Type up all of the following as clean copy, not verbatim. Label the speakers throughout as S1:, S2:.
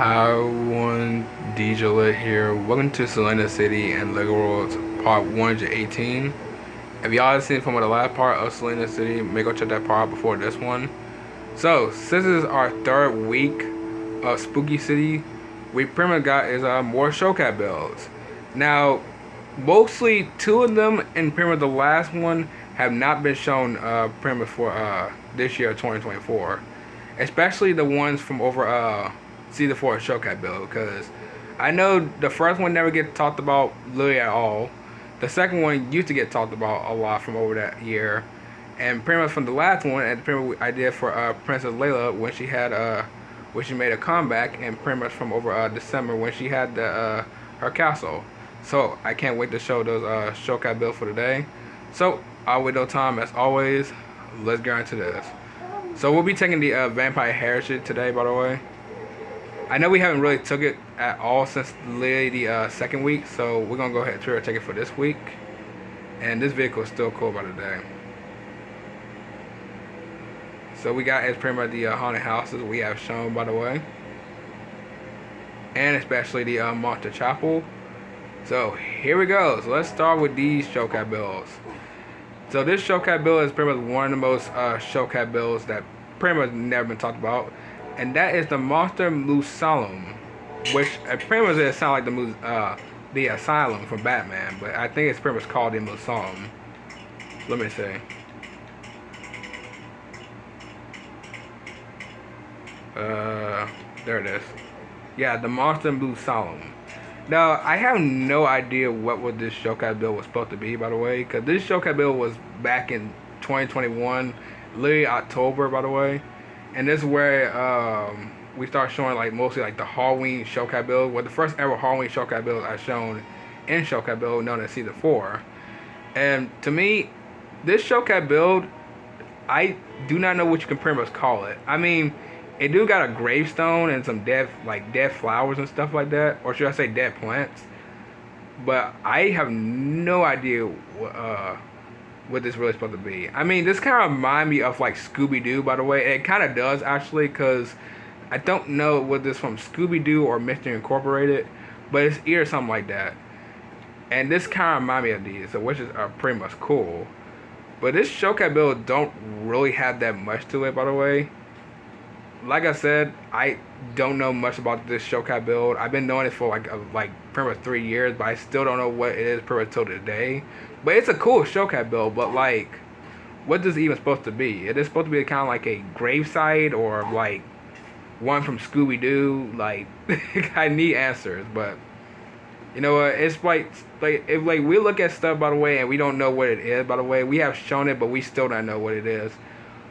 S1: Hi one DJ Lit here. Welcome to Selena City and Lego Worlds Part 118. If y'all have seen from the last part of Selena City, make go check that part out before this one. So, since this is our third week of Spooky City, we pretty much got is more showcat builds. Now, mostly two of them and pretty much the last one have not been shown pretty much for this year 2024. Especially the ones from over season 4 showcat build, because I know the first one never get talked about literally at all. The second one used to get talked about a lot from over that year, and pretty much from the last one, and pretty much I did for Princess Layla when she made a comeback, and pretty much from over December when she had her castle. So I can't wait to show those showcat builds for today. So I'll wait no time as always. Let's get into this. So we'll be taking the Vampire Heritage today, by the way. I know we haven't really took it at all since literally the second week, so we're gonna go ahead and try to take it for this week. And this vehicle is still cool by the day. So we got as pretty much the haunted houses we have shown, by the way, and especially the Monster Chapel. So here we go. So let's start with these showcat builds. So this showcat build is pretty much one of the most showcat builds that pretty much never been talked about, and that is the Monster Musalem, which pretty much it sounds like the Asylum from Batman, but I think it's pretty much called the Musalem. Let me see. There it is. Yeah, the Monster Musalem. Now, I have no idea what this showcat build was supposed to be, by the way, because this showcat build was back in 2021, literally October, by the way, and this is where we start showing like mostly like the Halloween showcat build, well, the first ever Halloween showcat build I shown in showcat build known as season 4, and to me, this showcat build, I do not know what you can pretty much call it. I mean, it do got a gravestone and some dead flowers and stuff like that, or should I say dead plants? But I have no idea what this really supposed to be. I mean, this kind of remind me of like Scooby-Doo, by the way. It kind of does actually, because I don't know what this from Scooby-Doo or Mystery Incorporated, but it's either something like that. And this kind of remind me of these, so which is pretty much cool. But this showcat build don't really have that much to it, by the way. Like I said, I don't know much about this showcat build. I've been knowing it for like pretty much 3 years, but I still don't know what it is pretty much till today. But it's a cool showcat build, but like, what is this even supposed to be? It is supposed to be kind of like a gravesite or like one from Scooby-Doo. Like, I need answers, but you know what? It's like if like we look at stuff, by the way, and we don't know what it is, by the way. We have shown it, but we still don't know what it is.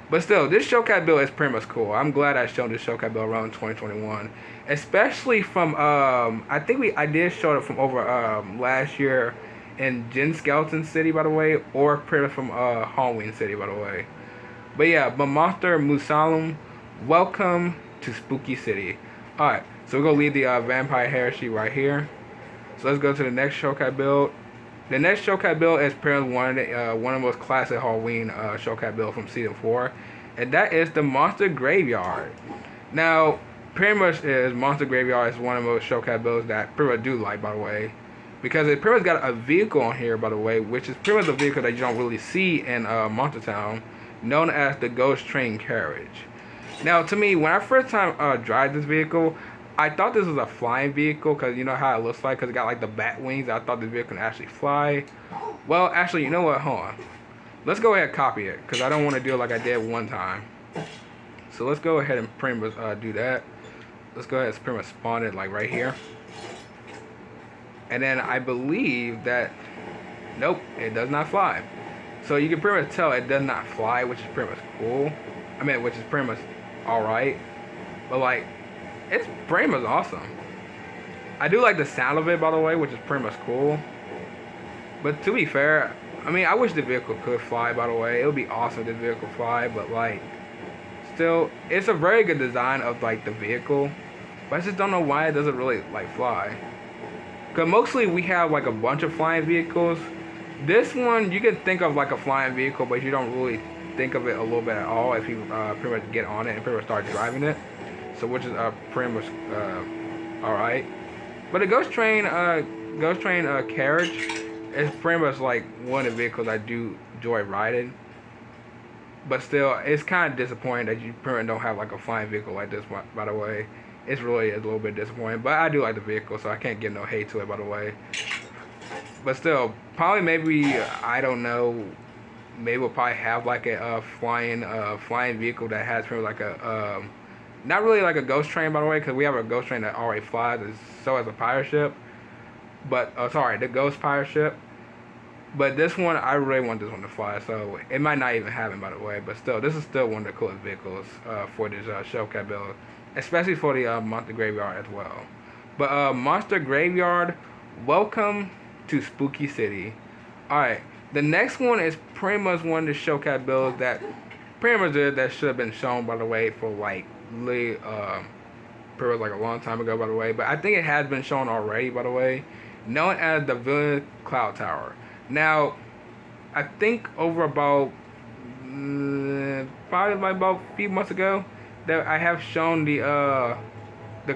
S1: But still, this showcat build is pretty much cool. I'm glad I showed this showcat build around 2021, especially from I think I did show it from over last year in Gen Skeleton City, by the way, or pretty much from Halloween City, by the way. But yeah, but Monster Musalem, welcome to Spooky City. All right, so we're gonna leave the Vampire Heritage right here. So let's go to the next showcat build. The next showcat build is pretty much one of the most classic Halloween showcat build from season 4, and that is the Monster Graveyard. Now, pretty much is Monster Graveyard is one of those showcat builds that I pretty much do like, by the way, because it pretty much got a vehicle on here, by the way, which is pretty much a vehicle that you don't really see in Monster Town, known as the Ghost Train Carriage. Now, to me, when I first time drive this vehicle, I thought this was a flying vehicle, because you know how it looks like, because it got like the bat wings. I thought this vehicle can actually fly. Well, actually, you know what? Hold on. Let's go ahead and copy it, because I don't want to do it like I did one time. So let's go ahead and pretty much do that. Let's go ahead and pretty much spawn it like right here. And then I believe that, nope, it does not fly. So you can pretty much tell it does not fly, which is pretty much cool. I mean, which is pretty much alright. But like, it's pretty much awesome. I do like the sound of it, by the way, which is pretty much cool. But to be fair, I mean, I wish the vehicle could fly, by the way. It would be awesome if this vehicle fly, but like, still, it's a very good design of like the vehicle. But I just don't know why it doesn't really like fly. Because mostly we have like a bunch of flying vehicles. This one, you can think of like a flying vehicle, but you don't really think of it a little bit at all if you pretty much get on it and pretty much start driving it. So which is pretty much All right, but the Ghost Train carriage is pretty much like one of the vehicles I do enjoy riding. But still, it's kind of disappointing that you pretty much don't have like a flying vehicle like this. By the way, it's really a little bit disappointing. But I do like the vehicle, so I can't give no hate to it. By the way, but still, probably maybe I don't know. Maybe we'll probably have like a flying vehicle that has pretty like a not really like a ghost train, by the way, because we have a ghost train that already flies. So as a pirate ship, but sorry, the ghost pirate ship. But this one, I really want this one to fly, so it might not even happen, by the way. But still, this is still one of the coolest vehicles for this Shellcat build, especially for the Monster Graveyard as well. But Monster Graveyard, welcome to Spooky City. Alright, the next one is pretty much one of the Shellcat builds that pretty much that should have been shown, by the way, for like pretty much like a long time ago, by the way. But I think it has been shown already, by the way, known as the Villain Cloud Tower. Now, I think over about probably like about a few months ago that I have shown the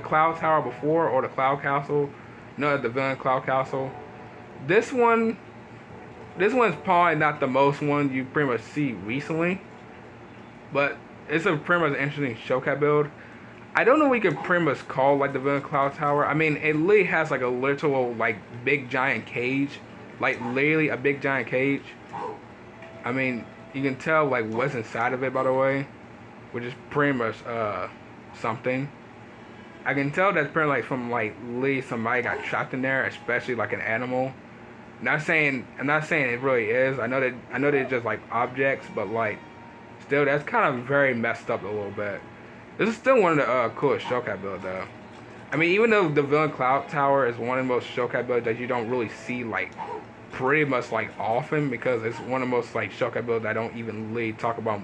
S1: Cloud Tower before, or the Cloud Castle, no, the Villain Cloud Castle. This one's probably not the most one you pretty much see recently, but it's a pretty much interesting Shellcat build. I don't know what you could pretty much call like the Villain Cloud Tower. I mean, it literally has like a literal like big giant cage. Like literally a big giant cage. I mean, you can tell like what's inside of it, by the way, which is pretty much something. I can tell that's pretty like from like literally somebody got trapped in there, especially like an animal. I'm not saying it really is. I know they're just like objects, but like still that's kind of very messed up a little bit. This is still one of the coolest Shellcat builds though. I mean, even though the Villain Cloud Tower is one of the most Shellcat builds that you don't really see like pretty much like often, because it's one of the most like Shellcat builds I don't even really talk about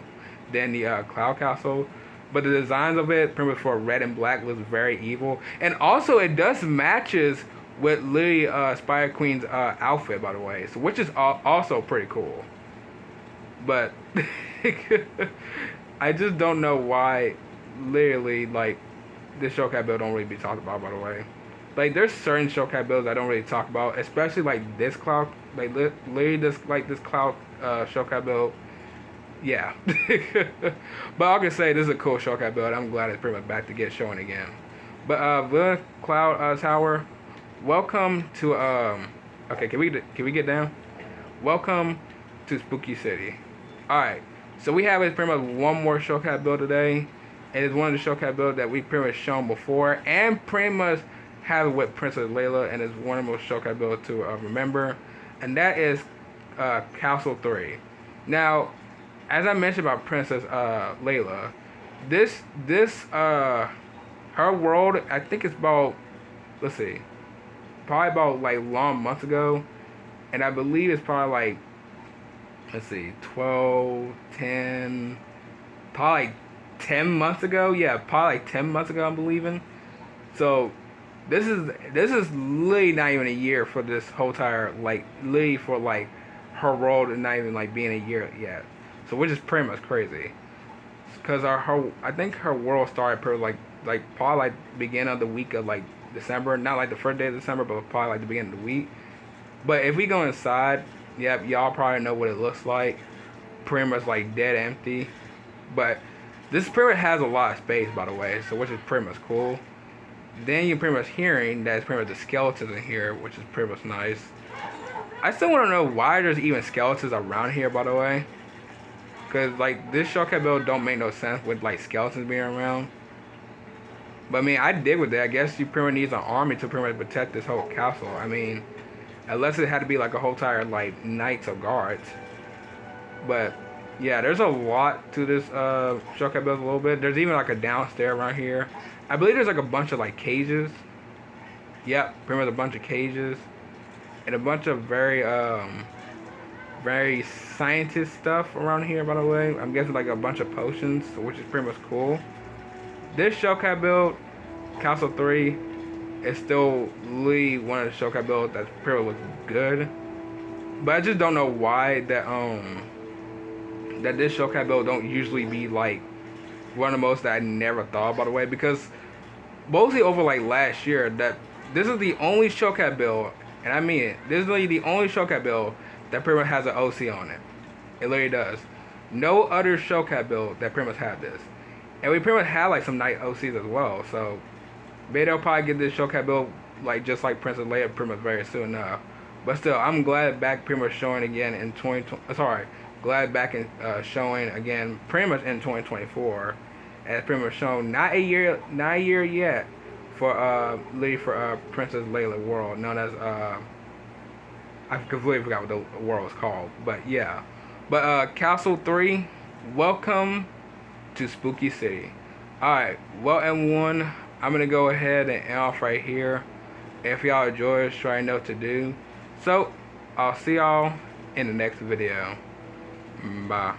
S1: than the Cloud Castle. But the designs of it, pretty much for red and black, looks very evil, and also it does matches with Lily Spider Queen's outfit, by the way, so which is also pretty cool. But I just don't know why literally like this Shellcat build don't really be talked about, by the way. Like there's certain Shellcat builds I don't really talk about, especially like this cloud, like literally this cloud Shellcat build. Yeah. But I can say this is a cool Shellcat build. I'm glad it's pretty much back to get showing again. But Villain Cloud Tower, welcome to okay, can we get down? Welcome to Spooky City. Alright, so we have pretty much one more Shellcat build today. And it's one of the Shellcat builds that we pretty much shown before, and pretty much have it with Princess Layla, and it's one of the most Shellcat builds to remember, and that is Castle 3. Now, as I mentioned about Princess Layla, this her world, I think it's about, let's see, probably about like long months ago, and I believe it's probably like, let's see, 12, 10, probably like 10 months ago. Yeah, probably like 10 months ago, I'm believing. So this is literally not even a year for this whole entire, like literally for like her world and not even like being a year yet. So which is pretty much crazy, because I think her world started pretty like probably like beginning of the week of like December, not like the first day of December, but probably like the beginning of the week. But if we go inside, yep, y'all probably know what it looks like. Pretty much like dead empty. But this pretty much has a lot of space, by the way, so which is pretty much cool. Then you're pretty much hearing that it's pretty much the skeletons in here, which is pretty much nice. I still want to know why there's even skeletons around here, by the way. Because like this Shellcat build don't make no sense with like skeletons being around. But I mean, I dig with that. I guess you pretty much need an army to pretty much protect this whole castle. I mean, unless it had to be like a whole entire like knights or guards. But yeah, there's a lot to this Shellcat build a little bit. There's even like a downstairs around here. I believe there's like a bunch of like cages. Yep, pretty much a bunch of cages. And a bunch of very scientist stuff around here, by the way. I'm guessing like a bunch of potions, which is pretty much cool. This Shellcat build, Castle 3, is still really one of the Shellcat builds that's pretty much good. But I just don't know why that this Shellcat build don't usually be like one of the most that I never thought, by the way, because mostly over like last year, that this is the only showcat bill, and I mean it. This is literally the only showcat bill that pretty much has an OC on it. It literally does. No other showcat bill that pretty much had this, and we pretty much had like some nice OCs as well. So maybe they'll probably get this showcat bill like just like Princess Leia pretty much very soon enough. But still, I'm glad back pretty much showing again in 2020. Sorry, glad back in showing again pretty much in 2024, as pretty much shown not a year yet for literally for Princess Leia World, known as I completely forgot what the world was called, but yeah. But Castle 3, welcome to Spooky City. Alright, well everyone, I'm gonna go ahead and end off right here. If y'all enjoy it, try know what to do. So, I'll see y'all in the next video. Bye.